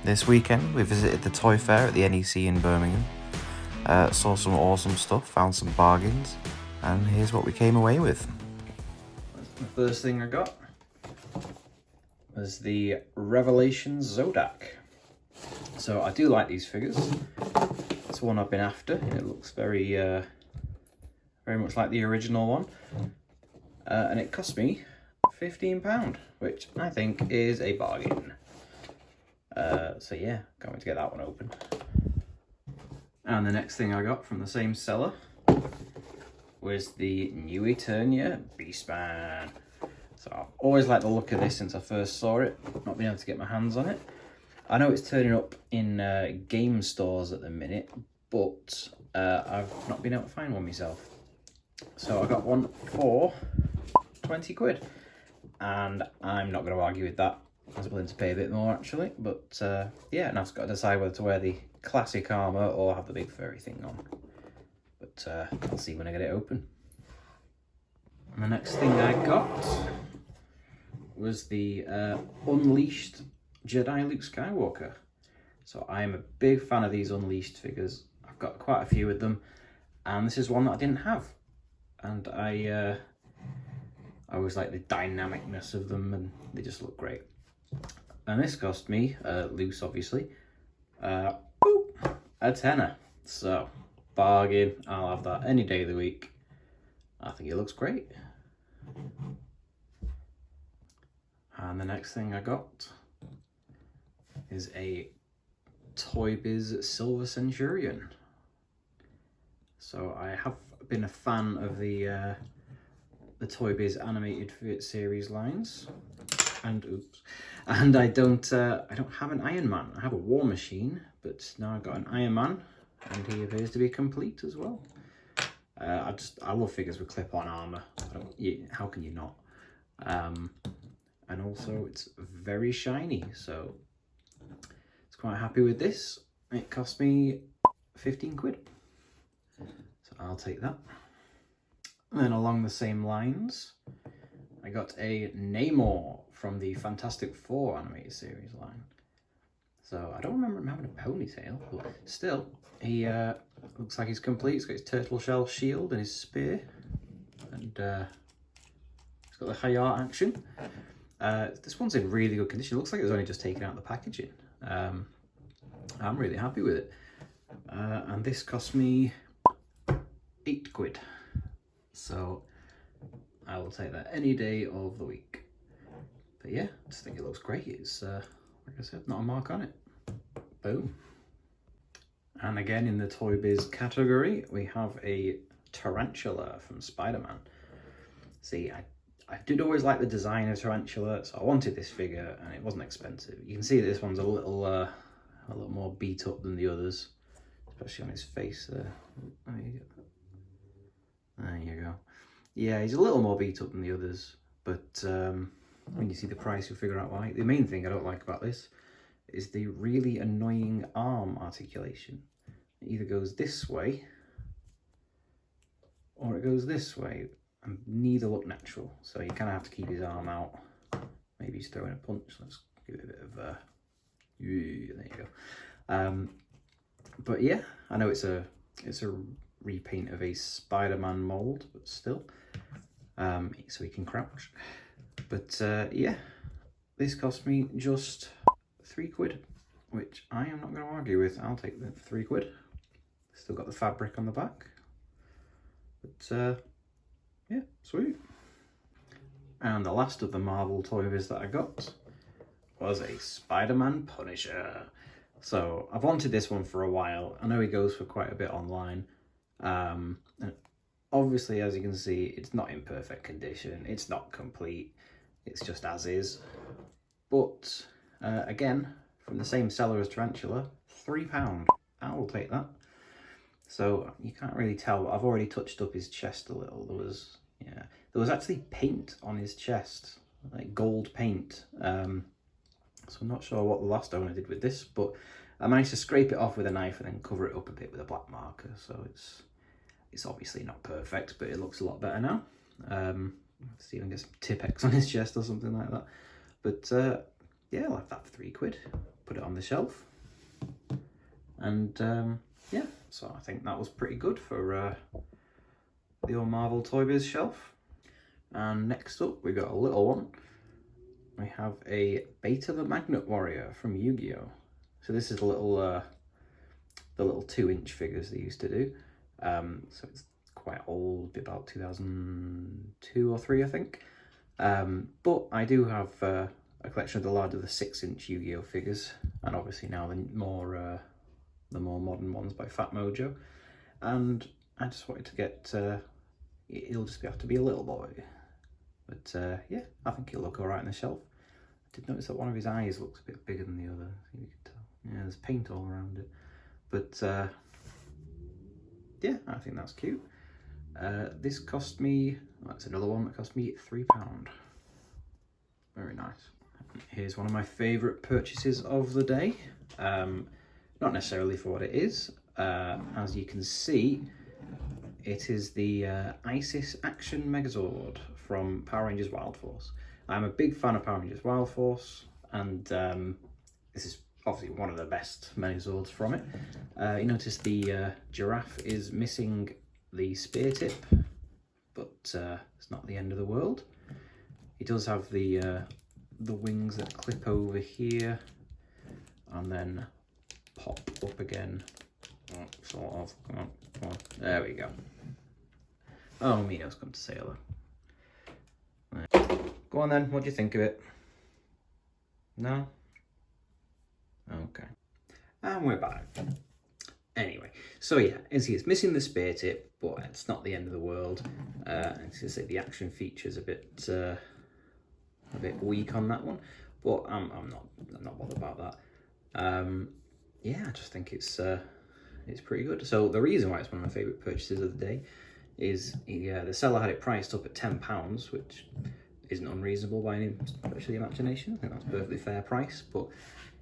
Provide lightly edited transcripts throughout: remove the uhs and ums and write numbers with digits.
This weekend we visited the toy fair at the NEC in Birmingham, saw some awesome stuff, found some bargains, and here's what we came away with. The first thing I got was the Revelation Zodak. So I do like these figures. It's one I've been after. It looks very much like the original one, and it cost me £15, which I think is a bargain. So yeah, can't wait to get that one open. And the next thing I got from the same seller was the new Eternia Beastman. So I've always liked the look of this since I first saw it, not been able to get my hands on it. I know it's turning up in game stores at the minute, but I've not been able to find one myself. So I got one for 20 quid, and I'm not going to argue with that. I was willing to pay a bit more actually, but yeah, and I've got to decide whether to wear the classic armour or have the big furry thing on. But I'll see when I get it open. And the next thing I got was the Unleashed Jedi Luke Skywalker. So I'm a big fan of these Unleashed figures. I've got quite a few of them, and this is one that I didn't have. And I always like the dynamicness of them, and they just look great. And this cost me, loose obviously, a tenner. So, bargain. I'll have that any day of the week. I think it looks great. And the next thing I got is a Toy Biz Silver Centurion. So I have been a fan of the Toy Biz animated series lines, and I don't have an Iron Man. I have a War Machine, but now I've got an Iron Man, and he appears to be complete as well. I love figures with clip-on armor. How can you not? And also it's very shiny, so it's quite happy with this. It cost me 15 quid, so I'll take that. And then along the same lines, I got a Namor from the Fantastic Four animated series line. So I don't remember him having a ponytail, but still, he looks like he's complete. He's got his turtle shell shield and his spear, and he's got the Hayat action. This one's in really good condition. It looks like it was only just taken out of the packaging. I'm really happy with it. And this cost me 8 quid. So I will take that any day of the week. But yeah, I just think it looks great. It's, like I said, not a mark on it. Boom. And again, in the Toy Biz category, we have a Tarantula from Spider-Man. See, I did always like the design of Tarantula, so I wanted this figure, and it wasn't expensive. You can see that this one's a little more beat up than the others, especially on his face there. There you go. Yeah, he's a little more beat up than the others, but when you see the price, you'll figure out why. The main thing I don't like about this is the really annoying arm articulation. It either goes this way or it goes this way, and neither look natural. So you kind of have to keep his arm out. Maybe he's throwing a punch. Let's give it a bit of there you go. But yeah, I know it's a repaint of a Spider-Man mold, but still, so he can crouch. But yeah, this cost me just 3 quid, which I am not going to argue with. I'll take the 3 quid. Still got the fabric on the back, but yeah, sweet. And the last of the Marvel Toy Biz that I got was a Spider-Man Punisher. So I've wanted this one for a while. I know he goes for quite a bit online. And obviously, as you can see, it's not in perfect condition. It's not complete. It's just as is. But again, from the same seller as Tarantula, £3. I will take that. So you can't really tell. I've already touched up his chest a little. There was actually paint on his chest, like gold paint. So I'm not sure what the last owner did with this, but I managed to scrape it off with a knife and then cover it up a bit with a black marker. So it's obviously not perfect, but it looks a lot better now. Let's see if I can get some Tipex on his chest or something like that. But yeah, I'll have that for 3 quid. put it on the shelf. And yeah, so I think that was pretty good for the old Marvel Toy Biz shelf. And next up, we got a little one. We have a Beta the Magnet Warrior from Yu-Gi-Oh! So this is a little, the little 2-inch figures they used to do. So it's quite old, about 2002 or 3, I think. But I do have a collection of the larger, the 6-inch Yu-Gi-Oh! Figures, and obviously now the more modern ones by Fat Mojo. And I just wanted to get, it'll just have to be a little boy. But yeah, I think he'll look all right on the shelf. I did notice that one of his eyes looks a bit bigger than the other. I think you can tell. Yeah, there's paint all around it. But yeah, I think that's cute. This cost me, that's another one that cost me £3. Very nice. Here's one of my favourite purchases of the day. Not necessarily for what it is. As you can see, it is the ISIS Action Megazord from Power Rangers Wild Force. I'm a big fan of Power Rangers Wild Force, and this is obviously one of the best Megazords from it. You notice the giraffe is missing the spear tip, but it's not the end of the world. He does have the wings that clip over here and then pop up again. Sort of. Come on, come on. There we go. Oh, Mino's come to say hello. Go on then, what do you think of it? No? Okay. And we're back. Anyway, so yeah, as he is missing the spear tip, but it's not the end of the world. As I say, the action feature's a bit weak on that one, but I'm not bothered about that. Yeah, I just think it's pretty good. So the reason why it's one of my favourite purchases of the day is the seller had it priced up at £10, which isn't unreasonable by any stretch of the imagination. I think that's a perfectly fair price, but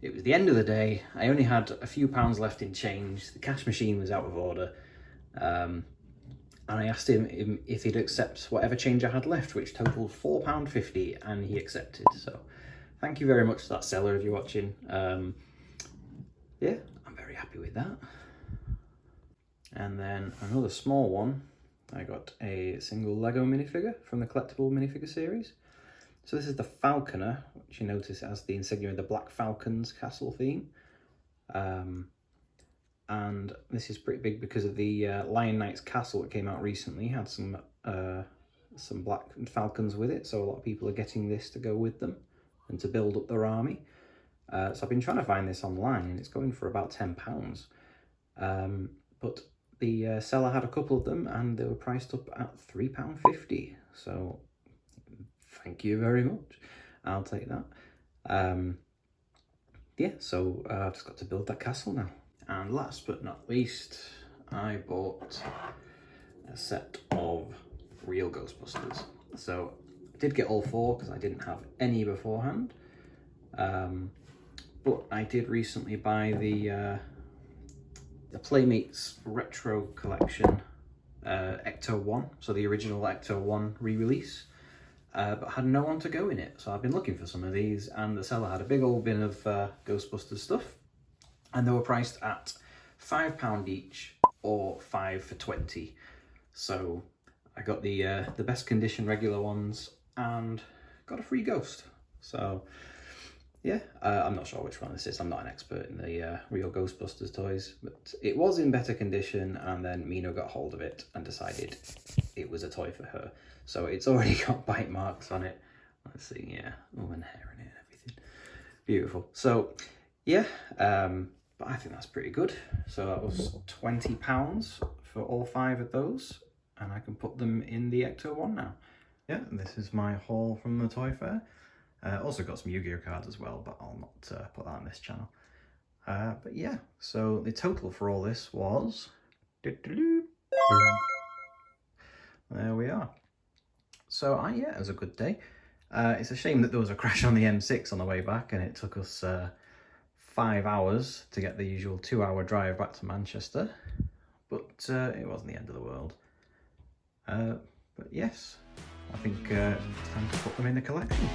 it was the end of the day. I only had a few pounds left in change. The cash machine was out of order. And I asked him if he'd accept whatever change I had left, which totaled £4.50, and he accepted. So thank you very much to that seller if you're watching. Yeah, I'm very happy with that. And then another small one, I got a single Lego minifigure from the collectible minifigure series. So this is the Falconer, which you notice has the insignia of the Black Falcon's castle theme. And this is pretty big because of the Lion Knight's castle that came out recently. Had some Black Falcons with it, so a lot of people are getting this to go with them and to build up their army. So I've been trying to find this online, and it's going for about £10. But the seller had a couple of them, and they were priced up at £3.50. So thank you very much. I'll take that. Yeah, so I've just got to build that castle now. And last but not least, I bought a set of real Ghostbusters. So I did get all 4 because I didn't have any beforehand. But I did recently buy the Playmates Retro Collection Ecto 1, so the original Ecto 1 re-release, but had no one to go in it. So I've been looking for some of these, and the seller had a big old bin of Ghostbusters stuff, and they were priced at £5 each or 5 for 20. So I got the best condition regular ones and got a free ghost. So yeah, I'm not sure which one this is. I'm not an expert in the real Ghostbusters toys, but it was in better condition, and then Mino got hold of it and decided it was a toy for her. So it's already got bite marks on it. Let's see, yeah, oh, and hair in it and everything. Beautiful. So yeah, but I think that's pretty good. So that was £20 for all 5 of those, and I can put them in the Ecto 1 now. Yeah, this is my haul from the toy fair. Also got some Yu-Gi-Oh cards as well, but I'll not put that on this channel. But yeah, so the total for all this was... There we are. So yeah, it was a good day. It's a shame that there was a crash on the M6 on the way back, and it took us 5 hours to get the usual 2-hour drive back to Manchester. But it wasn't the end of the world. But yes, I think it's time to put them in the collection.